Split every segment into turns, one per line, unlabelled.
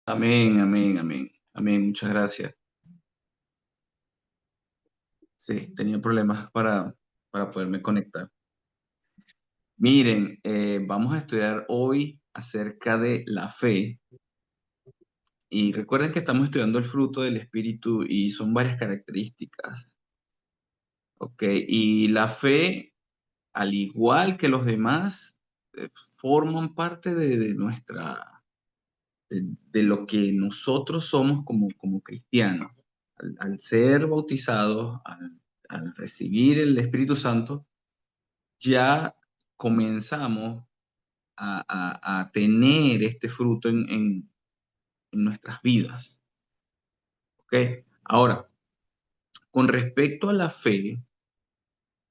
Amén, amén, amén, amén. Muchas gracias. Sí, tenía problemas para poderme conectar. Miren, vamos a estudiar hoy acerca de la fe. Y recuerden que estamos estudiando el fruto del Espíritu y son varias características. ¿Ok? Y la fe, al igual que los demás, forman parte de nuestra, de lo que nosotros somos como cristianos. Al ser bautizados, al recibir el Espíritu Santo, ya comenzamos a tener este fruto en nuestras vidas. ¿Ok? Ahora, con respecto a la fe,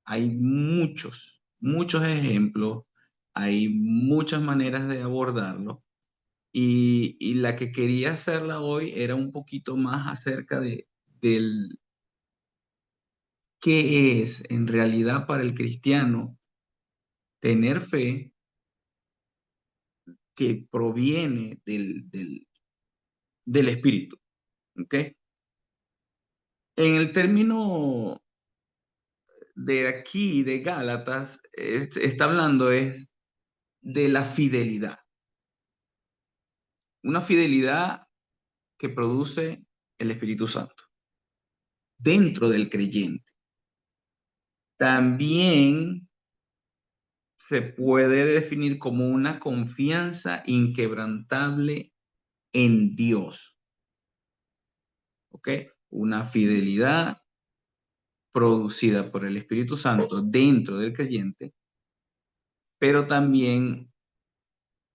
hay muchos ejemplos, hay muchas maneras de abordarlo. Y la que quería hacerla hoy era un poquito más acerca del qué es en realidad para el cristiano tener fe que proviene del Espíritu. ¿Ok? En el término de aquí, de Gálatas, está hablando es de la fidelidad. Una fidelidad que produce el Espíritu Santo dentro del creyente. También se puede definir como una confianza inquebrantable en Dios. ¿Ok? Una fidelidad producida por el Espíritu Santo dentro del creyente, pero también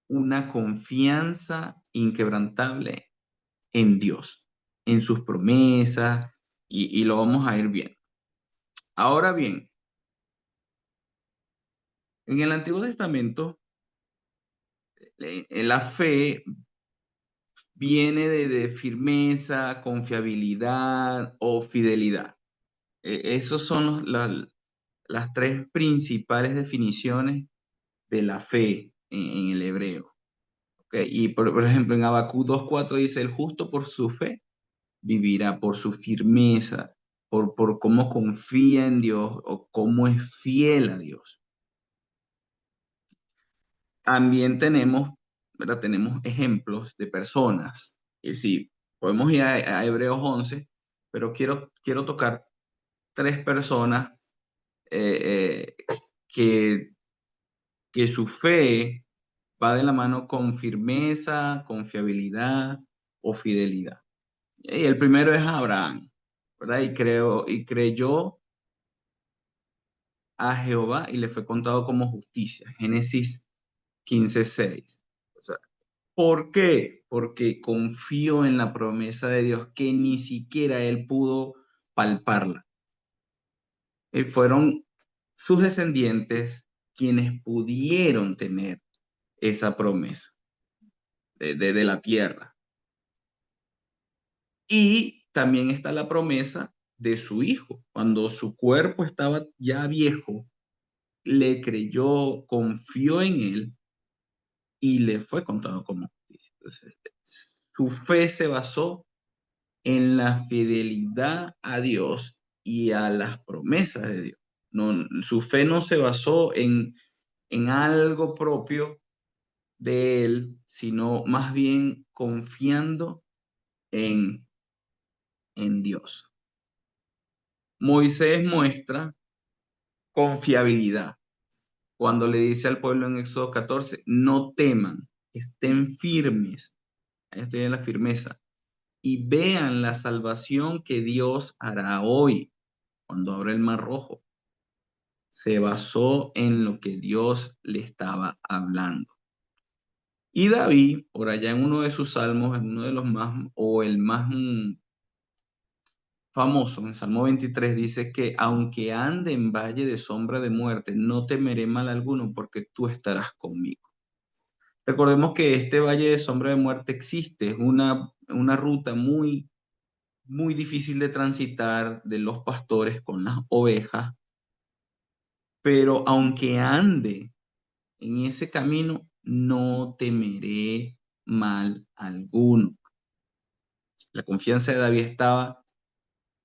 una confianza inquebrantable en Dios, en sus promesas, y lo vamos a ir bien. Ahora bien, en el Antiguo Testamento, la fe viene de firmeza, confiabilidad o fidelidad. Esos son las tres principales definiciones de la fe en el hebreo. ¿Ok? Y por ejemplo, en Habacuc 2:4 dice, el justo por su fe vivirá, por su firmeza, por cómo confía en Dios o cómo es fiel a Dios. También tenemos, ¿verdad? Tenemos ejemplos de personas. Es decir, podemos ir a Hebreos 11, pero quiero tocar tres personas que, que su fe va de la mano con firmeza, confiabilidad o fidelidad. Y el primero es Abraham, ¿verdad? Y creyó a Jehová y le fue contado como justicia. Génesis 15:6. O sea, ¿por qué? Porque confió en la promesa de Dios que ni siquiera él pudo palparla. Fueron sus descendientes quienes pudieron tener esa promesa de la tierra. Y también está la promesa de su hijo. Cuando su cuerpo estaba ya viejo, le creyó, confió en él y le fue contado como justicia. Entonces, su fe se basó en la fidelidad a Dios y a las promesas de Dios. No, su fe no se basó en algo propio de él, sino más bien confiando en, en Dios. Moisés muestra confiabilidad cuando le dice al pueblo en Éxodo 14, no teman, estén firmes, ahí estoy en la firmeza, y vean la salvación que Dios hará hoy cuando abra el mar rojo. Se basó en lo que Dios le estaba hablando. Y David, por allá en uno de sus salmos, en uno de los más, o el más famoso, en Salmo 23, dice que aunque ande en valle de sombra de muerte, no temeré mal alguno porque tú estarás conmigo. Recordemos que este valle de sombra de muerte existe, es una ruta muy difícil de transitar de los pastores con las ovejas, pero aunque ande en ese camino, no temeré mal alguno. La confianza de David estaba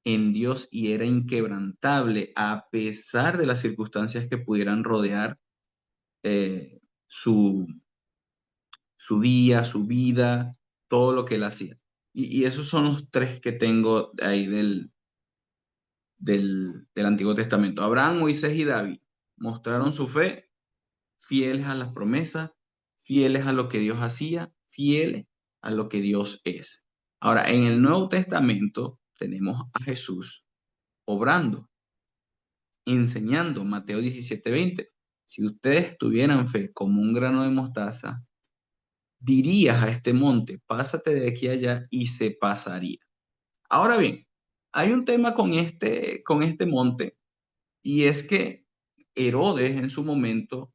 en Dios y era inquebrantable a pesar de las circunstancias que pudieran rodear eh, su, su día, su vida, todo lo que él hacía. Y esos son los tres que tengo ahí del Antiguo Testamento. Abraham, Moisés y David mostraron su fe, fieles a las promesas, fieles a lo que Dios hacía, fieles a lo que Dios es. Ahora, en el Nuevo Testamento tenemos a Jesús obrando, enseñando. Mateo 17:20. Si ustedes tuvieran fe como un grano de mostaza, dirías a este monte, pásate de aquí a allá y se pasaría. Ahora bien, hay un tema con este monte y es que Herodes en su momento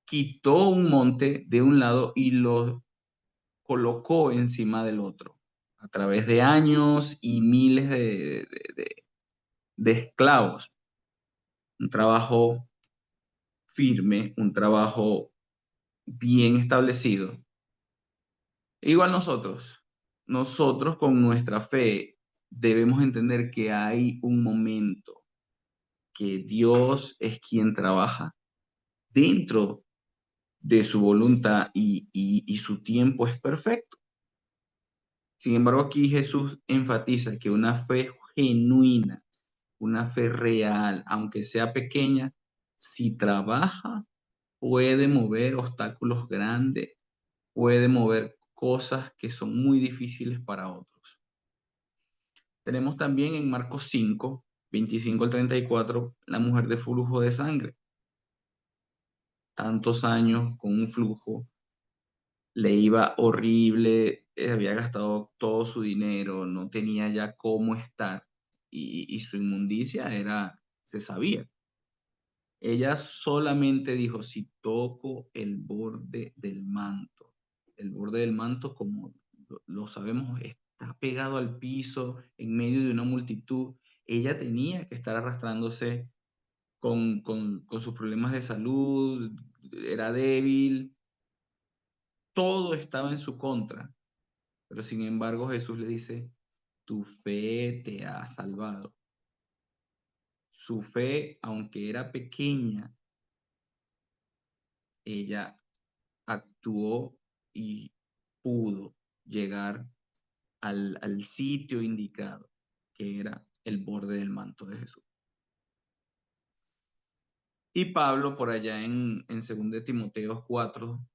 quitó un monte de un lado y lo colocó encima del otro a través de años y miles de esclavos. Un trabajo firme, un trabajo bien establecido. Igual nosotros con nuestra fe debemos entender que hay un momento que Dios es quien trabaja dentro de su voluntad y su tiempo es perfecto. Sin embargo, aquí Jesús enfatiza que una fe genuina, una fe real, aunque sea pequeña, si trabaja, puede mover obstáculos grandes, puede mover cosas que son muy difíciles para otros. Tenemos también en Marcos 5, 25 al 34, la mujer de flujo de sangre. Tantos años con un flujo, le iba horrible, había gastado todo su dinero, no tenía ya cómo estar y su inmundicia se sabía. Ella solamente dijo, si toco el borde del manto, como lo sabemos, está pegado al piso en medio de una multitud. Ella tenía que estar arrastrándose con sus problemas de salud, era débil, todo estaba en su contra. Pero sin embargo Jesús le dice, tu fe te ha salvado. Su fe, aunque era pequeña, ella actuó y pudo llegar al sitio indicado, que era el borde del manto de Jesús. Y Pablo, por allá en 2 de Timoteo 4,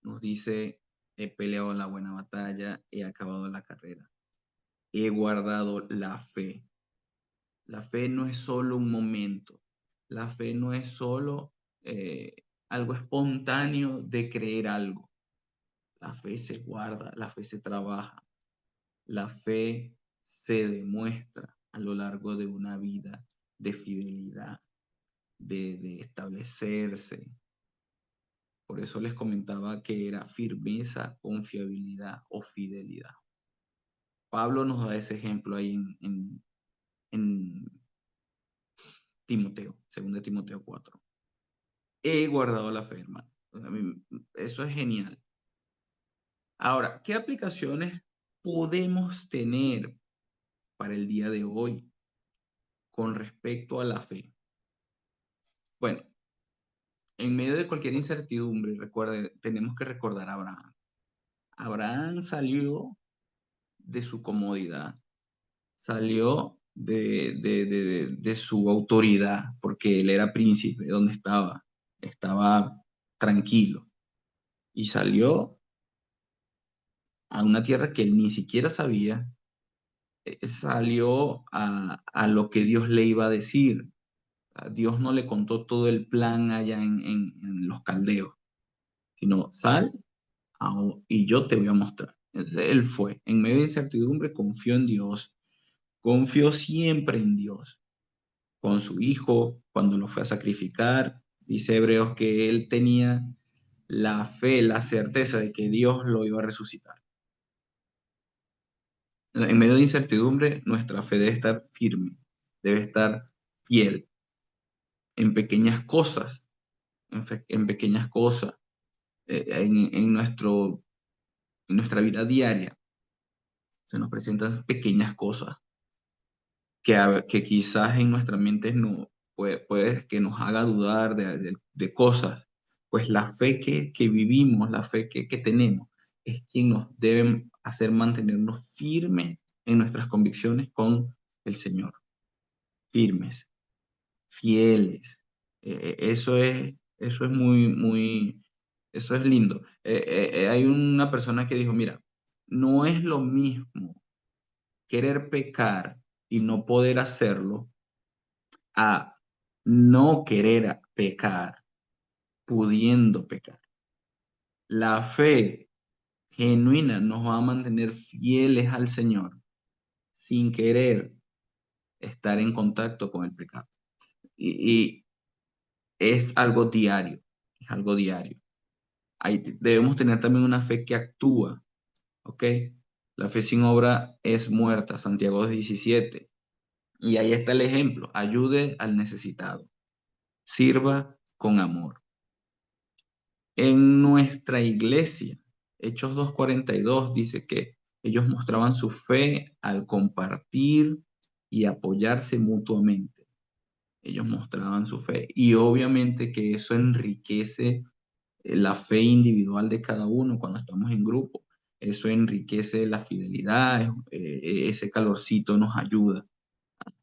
nos dice, he peleado la buena batalla, he acabado la carrera, he guardado la fe. La fe no es solo un momento, la fe no es solo algo espontáneo de creer algo. La fe se guarda, la fe se trabaja, la fe se demuestra a lo largo de una vida de fidelidad, de establecerse. Por eso les comentaba que era firmeza, confiabilidad o fidelidad. Pablo nos da ese ejemplo ahí en Timoteo, 2 Timoteo 4. He guardado la fe, hermano. Eso es genial. Ahora, ¿qué aplicaciones podemos tener para el día de hoy con respecto a la fe? Bueno, en medio de cualquier incertidumbre, recuerde, tenemos que recordar a Abraham. Abraham salió de su comodidad, salió de su autoridad, porque él era príncipe, donde estaba tranquilo, y salió a una tierra que él ni siquiera sabía, salió a lo que Dios le iba a decir. Dios no le contó todo el plan allá en los caldeos, sino sal y yo te voy a mostrar. Entonces, él fue, en medio de incertidumbre, confió en Dios, confió siempre en Dios. Con su hijo, cuando lo fue a sacrificar, dice Hebreos que él tenía la fe, la certeza de que Dios lo iba a resucitar. En medio de incertidumbre, nuestra fe debe estar firme, debe estar fiel en pequeñas cosas, en pequeñas cosas, en nuestra vida diaria. Se nos presentan pequeñas cosas que quizás en nuestra mente no puede que nos haga dudar de cosas. Pues la fe que vivimos, la fe que tenemos, es quien nos debe hacer mantenernos firmes en nuestras convicciones con el Señor. Firmes, fieles. Eso es eso es lindo. Hay una persona que dijo, mira, no es lo mismo querer pecar y no poder hacerlo a no querer pecar, pudiendo pecar. La fe genuina nos va a mantener fieles al Señor sin querer estar en contacto con el pecado. Y es algo diario, es algo diario. Debemos tener también una fe que actúa, ¿ok? La fe sin obra es muerta, Santiago 17. Y ahí está el ejemplo, ayude al necesitado, sirva con amor. En nuestra iglesia, Hechos 2:42 dice que ellos mostraban su fe al compartir y apoyarse mutuamente. Ellos mostraban su fe y obviamente que eso enriquece la fe individual de cada uno cuando estamos en grupo. Eso enriquece la fidelidad, ese calorcito nos ayuda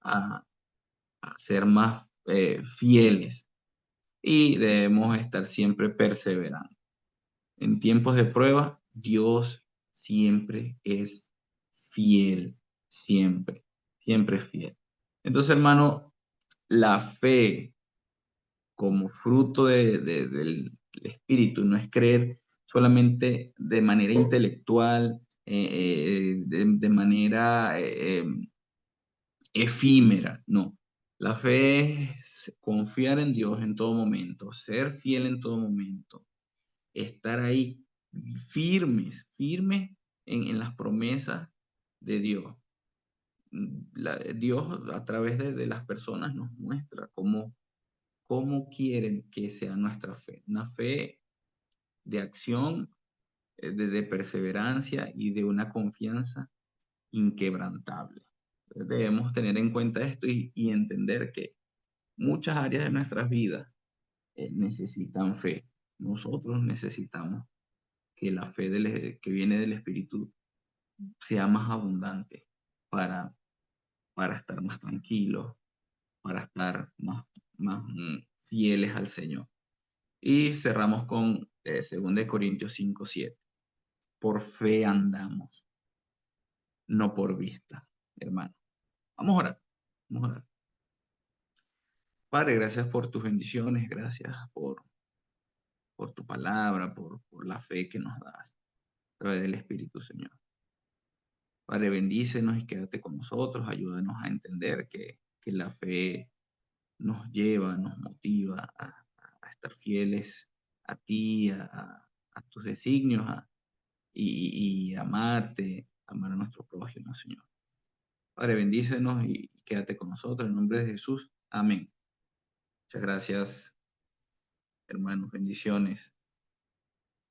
a, a ser más fieles y debemos estar siempre perseverando. En tiempos de prueba, Dios siempre es fiel, siempre, siempre es fiel. Entonces, hermano, la fe como fruto del espíritu no es creer solamente de manera intelectual, de manera efímera, no. La fe es confiar en Dios en todo momento, ser fiel en todo momento, estar ahí firmes en las promesas de Dios. Dios a través de las personas nos muestra cómo quieren que sea nuestra fe. Una fe de acción, de perseverancia y de una confianza inquebrantable. Debemos tener en cuenta esto y entender que muchas áreas de nuestras vidas necesitan fe. Nosotros necesitamos que la fe que viene del Espíritu sea más abundante para, para estar más tranquilos, para estar más fieles al Señor. Y cerramos con 2 Corintios 5:7. Por fe andamos, no por vista, hermano. Vamos a orar. Vamos a orar. Padre, gracias por tus bendiciones, gracias por tu palabra, por la fe que nos das a través del Espíritu, Señor. Padre, bendícenos y quédate con nosotros, ayúdanos a entender que la fe nos lleva, nos motiva a estar fieles a ti, a tus designios y amarte, amar a nuestro prójimo, Señor. Padre, bendícenos y quédate con nosotros en nombre de Jesús. Amén. Muchas gracias, hermanos. Bendiciones.